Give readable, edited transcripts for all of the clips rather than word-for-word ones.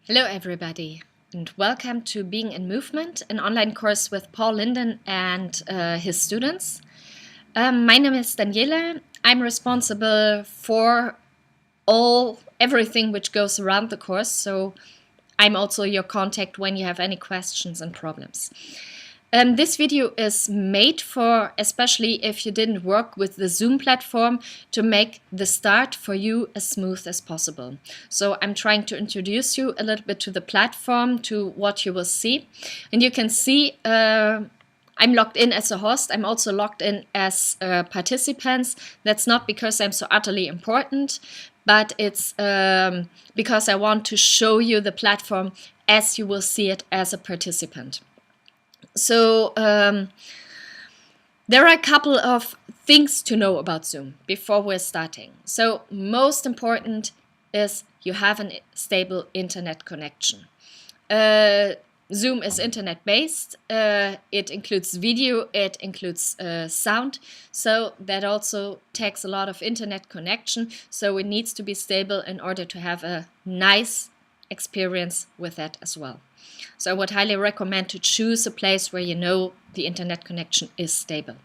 Hello everybody and welcome to Being in Movement, an online course with Paul Linden and his students. My name is Daniela. I'm responsible for everything which goes around the course, so I'm also your contact when you have any questions and problems. This video is made for, especially if you didn't work with the Zoom platform, to make the start for you as smooth as possible. So I'm trying to introduce you a little bit to the platform, to what you will see. And you can see I'm logged in as a host. I'm also logged in as participants. That's not because I'm so utterly important, but it's because I want to show you the platform as you will see it as a participant. So there are a couple of things to know about Zoom before we're starting. So most important is you have a stable internet connection. Zoom is internet based. It includes video, it includes sound. So that also takes a lot of internet connection. So it needs to be stable in order to have a nice experience with that as well. So I would highly recommend to choose a place where you know the internet connection is stable.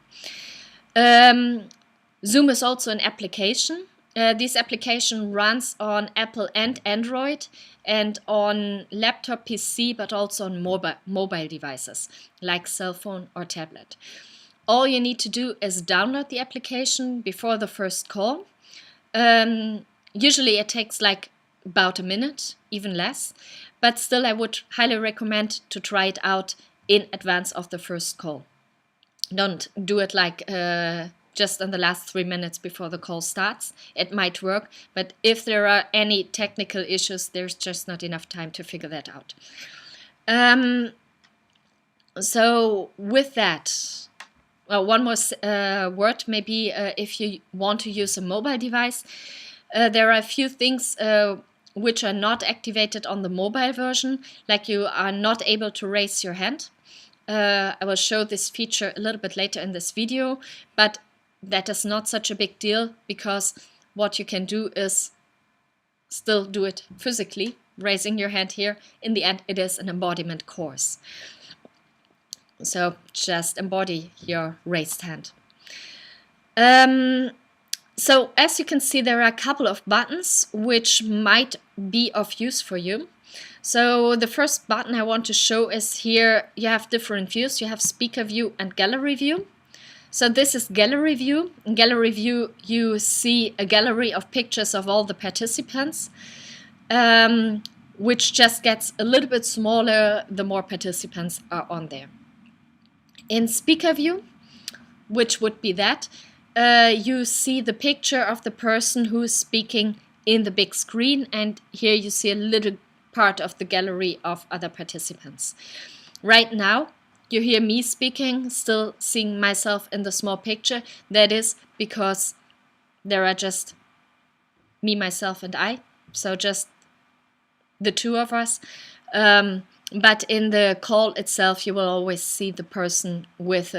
Zoom is also an application. This application runs on Apple and Android and on laptop, PC, but also on mobile devices like cell phone or tablet. All you need to do is download the application before the first call. Usually it takes like about a minute, even less, but still I would highly recommend to try it out in advance of the first call. Don't do it like just in the last 3 minutes before the call starts. It might work, but if there are any technical issues, there's just not enough time to figure that out. So with that, one more word maybe if you want to use a mobile device. There are a few things which are not activated on the mobile version, like you are not able to raise your hand. I will show this feature a little bit later in this video, but that is not such a big deal because what you can do is still do it physically, raising your hand here. In the end, it is an embodiment course. So just embody your raised hand. So as you can see, there are a couple of buttons which might be of use for you. So the first button I want to show is here. You have different views. You have speaker view and gallery view. So this is gallery view. In gallery view, you see a gallery of pictures of all the participants, which just gets a little bit smaller the more participants are on there. In speaker view, which would be that, you see the picture of the person who is speaking in the big screen, and here you see a little part of the gallery of other participants. Right now, you hear me speaking, still seeing myself in the small picture. That is because there are just me, myself, and I, so just the two of us. But in the call itself, you will always see the person with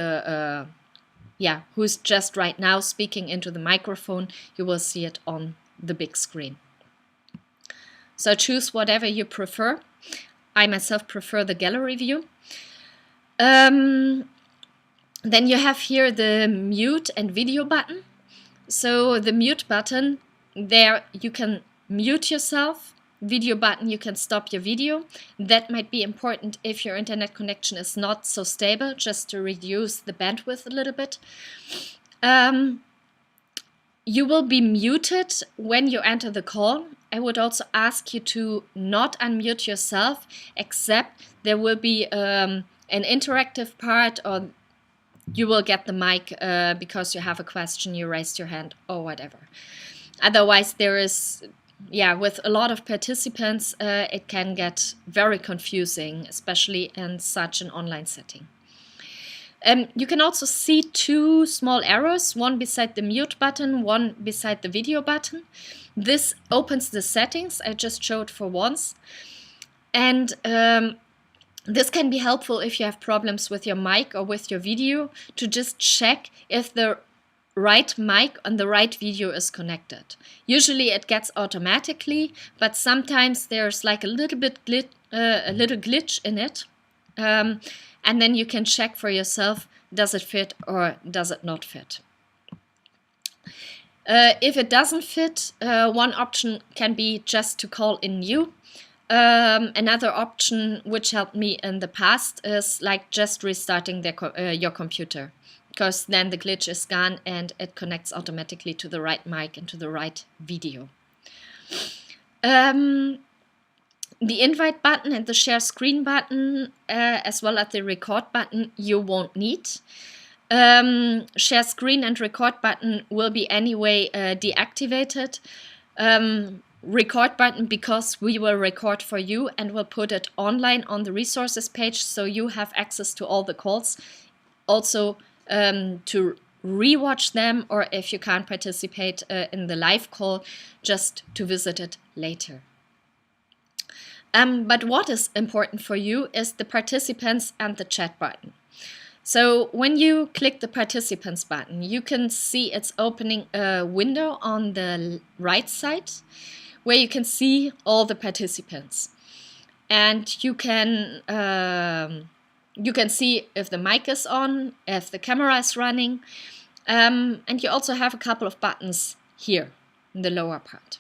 who's just right now speaking into the microphone. You will see it on the big screen. So choose whatever you prefer. I myself prefer the gallery view. Then you have here the mute and video button. So the mute button, there you can mute yourself. Video button, you can stop your video. That might be important if your internet connection is not so stable, just to reduce the bandwidth a little bit. You will be muted when you enter the call. I would also ask you to not unmute yourself, except there will be an interactive part, or you will get the mic because you have a question, you raised your hand or whatever. Otherwise, there is, with a lot of participants, it can get very confusing, especially in such an online setting. You can also see two small arrows, one beside the mute button, one beside the video button. This opens the settings I just showed for once. And this can be helpful if you have problems with your mic or with your video, to just check if the right mic on the right video is connected. Usually it gets automatically, but sometimes there's like a little glitch in it, and then you can check for yourself, does it fit or does it not fit. If it doesn't fit, one option can be just to call in you. Another option which helped me in the past is like just restarting your computer, because then the glitch is gone and it connects automatically to the right mic and to the right video. The invite button and the share screen button, as well as the record button, you won't need. Share screen and record button will be anyway deactivated. Record button because we will record for you and will put it online on the resources page, so you have access to all the calls, also to rewatch them, or if you can't participate in the live call, just to visit it later. But what is important for you is the participants and the chat button. So when you click the participants button, you can see it's opening a window on the right side where you can see all the participants, and you can see if the mic is on, if the camera is running, and you also have a couple of buttons here in the lower part.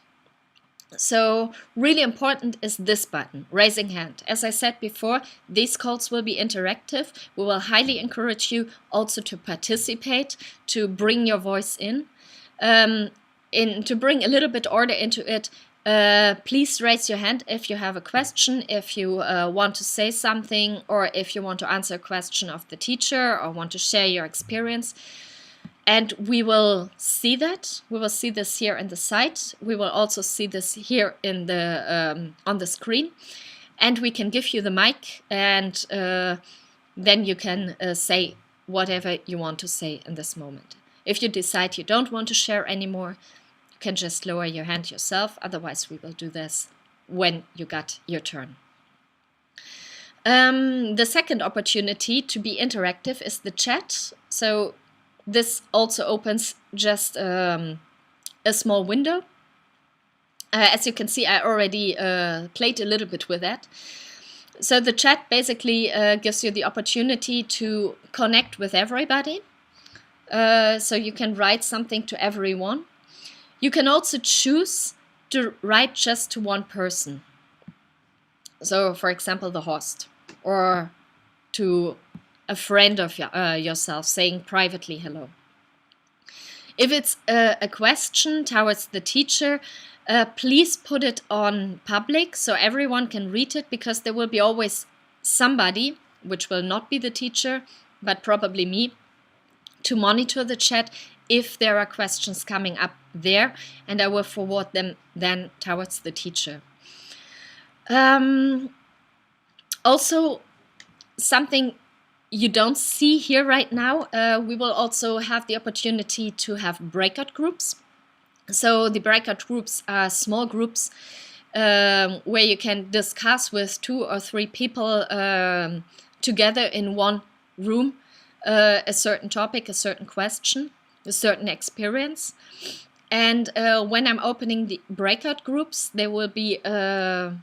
So really important is this button, raising hand. As I said before, these calls will be interactive. We will highly encourage you also to participate, to bring your voice in to bring a little bit order into it. Please raise your hand if you have a question, if you want to say something, or if you want to answer a question of the teacher or want to share your experience. And we will see that. We will see this here in the site. We will also see this here in the on the screen. And we can give you the mic, and then you can say whatever you want to say in this moment. If you decide you don't want to share anymore, you can just lower your hand yourself. Otherwise, we will do this when you got your turn. The second opportunity to be interactive is the chat. So this also opens just a small window. As you can see, I already played a little bit with that. So the chat basically gives you the opportunity to connect with everybody. So you can write something to everyone. You can also choose to write just to one person. So, for example, the host, or to a friend of yourself, saying privately hello. If it's a question towards the teacher, please put it on public so everyone can read it, because there will be always somebody, which will not be the teacher, but probably me, to monitor the chat if there are questions coming up there, and I will forward them then towards the teacher. Also, something you don't see here right now, we will also have the opportunity to have breakout groups. So the breakout groups are small groups where you can discuss with 2 or 3 people together in one room a certain topic, a certain question, a certain experience. And when I'm opening the breakout groups, there will be a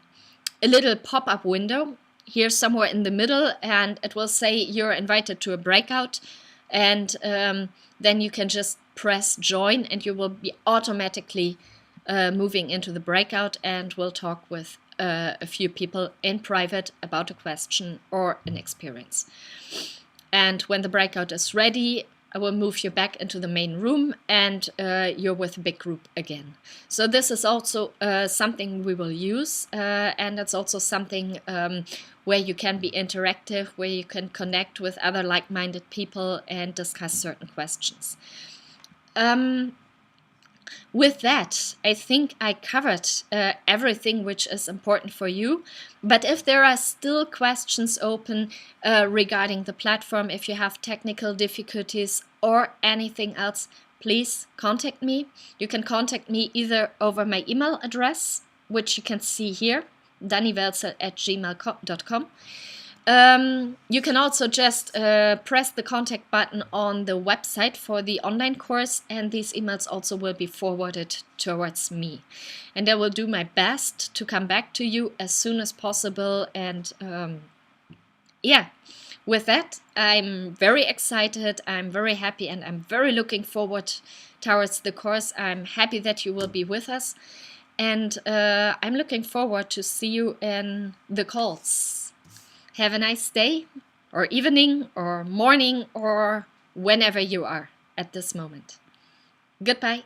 little pop-up window here somewhere in the middle, and it will say you're invited to a breakout, and then you can just press join and you will be automatically moving into the breakout, and we'll talk with a few people in private about a question or an experience. And when the breakout is ready, I will move you back into the main room, and you're with a big group again. So this is also something we will use, and it's also something where you can be interactive, where you can connect with other like-minded people and discuss certain questions. With that, I think I covered everything which is important for you. But if there are still questions open regarding the platform, if you have technical difficulties or anything else, please contact me. You can contact me either over my email address, which you can see here, daniwelzer@gmail.com, You can also just press the contact button on the website for the online course, and these emails also will be forwarded towards me. And I will do my best to come back to you as soon as possible. And yeah, with that, I'm very excited, I'm very happy, and I'm very looking forward towards the course. I'm happy that you will be with us, and I'm looking forward to see you in the calls. Have a nice day, or evening, or morning, or whenever you are at this moment. Goodbye.